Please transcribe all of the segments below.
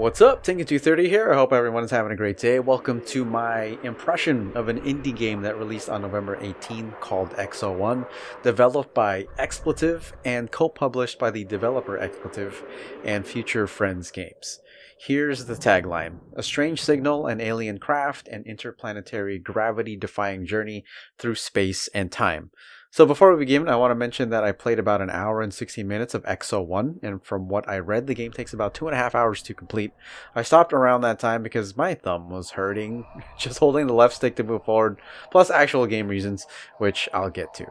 What's up? Tengu230 here. I hope everyone is having a great day. Welcome to my impression of an indie game that released on November 18 called EXO, developed by Expletive and co-published by the developer Expletive and Future Friends Games. Here's the tagline: a strange signal, an alien craft, an interplanetary gravity-defying journey through space and time. So before we begin, I want to mention that I played about an hour and 60 minutes of EXO, and from what I read, the game takes about 2.5 hours to complete. I stopped around that time because my thumb was hurting, just holding the left stick to move forward, plus actual game reasons, which I'll get to.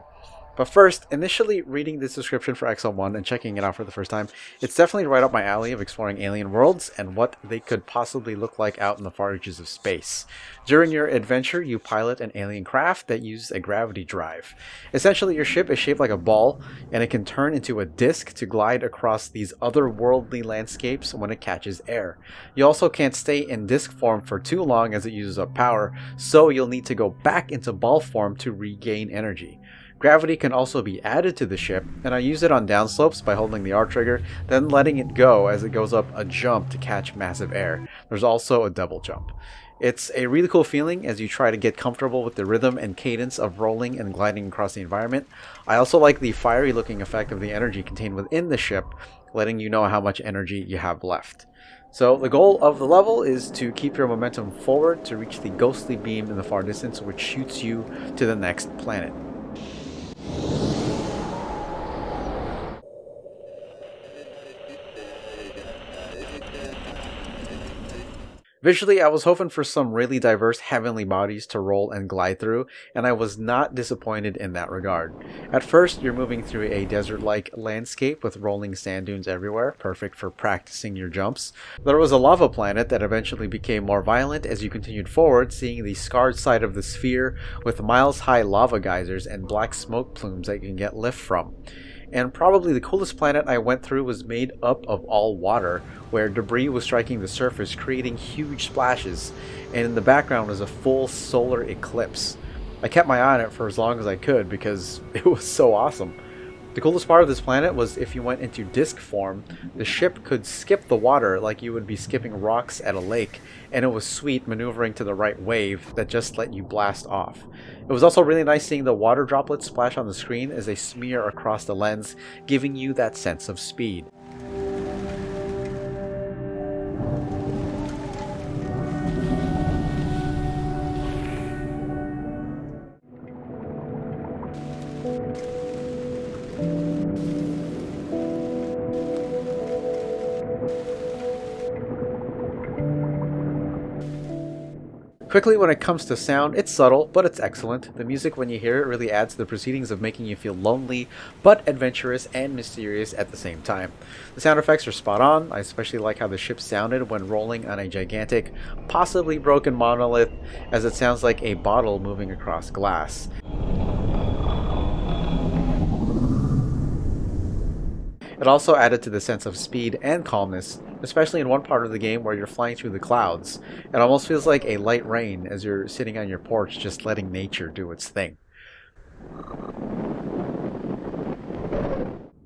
But first, initially reading this description for EXO and checking it out for the first time, it's definitely right up my alley of exploring alien worlds and what they could possibly look like out in the far reaches of space. During your adventure, you pilot an alien craft that uses a gravity drive. Essentially, your ship is shaped like a ball, and it can turn into a disc to glide across these otherworldly landscapes when it catches air. You also can't stay in disc form for too long as it uses up power, so you'll need to go back into ball form to regain energy. Gravity can also be added to the ship, and I use it on downslopes by holding the R trigger, then letting it go as it goes up a jump to catch massive air. There's also a double jump. It's a really cool feeling as you try to get comfortable with the rhythm and cadence of rolling and gliding across the environment. I also like the fiery looking effect of the energy contained within the ship, letting you know how much energy you have left. So the goal of the level is to keep your momentum forward to reach the ghostly beam in the far distance, which shoots you to the next planet. Visually, I was hoping for some really diverse heavenly bodies to roll and glide through, and I was not disappointed in that regard. At first, you're moving through a desert-like landscape with rolling sand dunes everywhere, perfect for practicing your jumps. There was a lava planet that eventually became more violent as you continued forward, seeing the scarred side of the sphere with miles-high lava geysers and black smoke plumes that you can get lift from. And probably the coolest planet I went through was made up of all water, where debris was striking the surface, creating huge splashes, and in the background was a full solar eclipse. I kept my eye on it for as long as I could because it was so awesome. The coolest part of this planet was if you went into disc form, the ship could skip the water like you would be skipping rocks at a lake, and it was sweet maneuvering to the right wave that just let you blast off. It was also really nice seeing the water droplets splash on the screen as they smear across the lens, giving you that sense of speed. Quickly, when it comes to sound, it's subtle, but it's excellent. The music, when you hear it, really adds to the proceedings of making you feel lonely, but adventurous and mysterious at the same time. The sound effects are spot on. I especially like how the ship sounded when rolling on a gigantic, possibly broken monolith, as it sounds like a bottle moving across glass. It also added to the sense of speed and calmness, especially in one part of the game where you're flying through the clouds. It almost feels like a light rain as you're sitting on your porch just letting nature do its thing.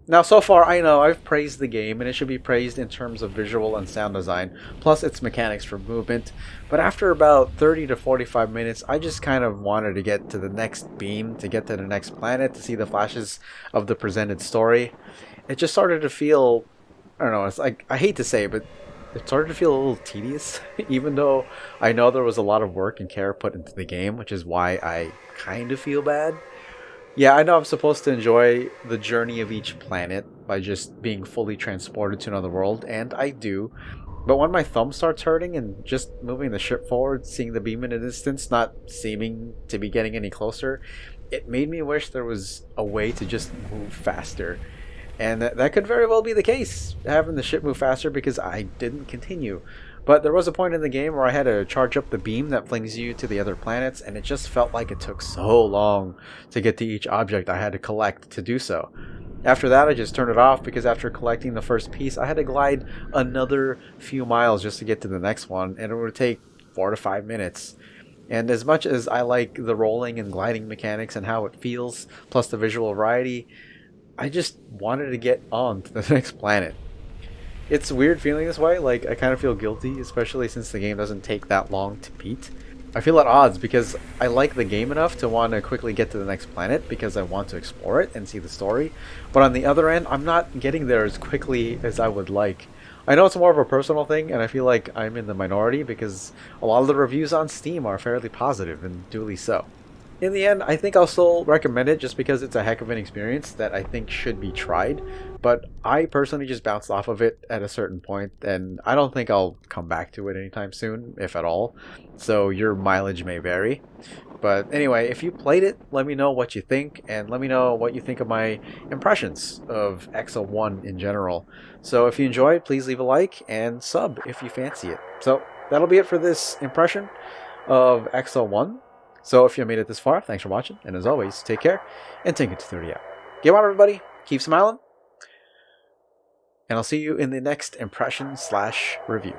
Now, so far, I know I've praised the game, and it should be praised in terms of visual and sound design, plus its mechanics for movement, but after about 30 to 45 minutes, I just kind of wanted to get to the next beam, to get to the next planet, to see the flashes of the presented story. It just started to feel, I don't know, it's like, I hate to say it, but it started to feel a little tedious, even though I know there was a lot of work and care put into the game, which is why I kind of feel bad. Yeah, I know I'm supposed to enjoy the journey of each planet by just being fully transported to another world, and I do. But when my thumb starts hurting and just moving the ship forward, seeing the beam in a distance, not seeming to be getting any closer, it made me wish there was a way to just move faster. And that could very well be the case, having the ship move faster, because I didn't continue. But there was a point in the game where I had to charge up the beam that flings you to the other planets, and it just felt like it took so long to get to each object I had to collect to do so. After that, I just turned it off because after collecting the first piece, I had to glide another few miles just to get to the next one, and it would take 4 to 5 minutes. And as much as I like the rolling and gliding mechanics and how it feels, plus the visual variety, I just wanted to get on to the next planet. It's weird feeling this way. Like, I kind of feel guilty, especially since the game doesn't take that long to beat. I feel at odds because I like the game enough to want to quickly get to the next planet because I want to explore it and see the story. But on the other end, I'm not getting there as quickly as I would like. I know it's more of a personal thing, and I feel like I'm in the minority because a lot of the reviews on Steam are fairly positive, and duly so. In the end, I think I'll still recommend it just because it's a heck of an experience that I think should be tried. But I personally just bounced off of it at a certain point, and I don't think I'll come back to it anytime soon, if at all. So your mileage may vary. But anyway, if you played it, let me know what you think, and let me know what you think of my impressions of EXO 1 in general. So if you enjoyed, please leave a like and sub if you fancy it. So that'll be it for this impression of EXO 1. So if you made it this far, thanks for watching, and as always, take care, and take it to 30 out. Game on, everybody. Keep smiling, and I'll see you in the next impression/review.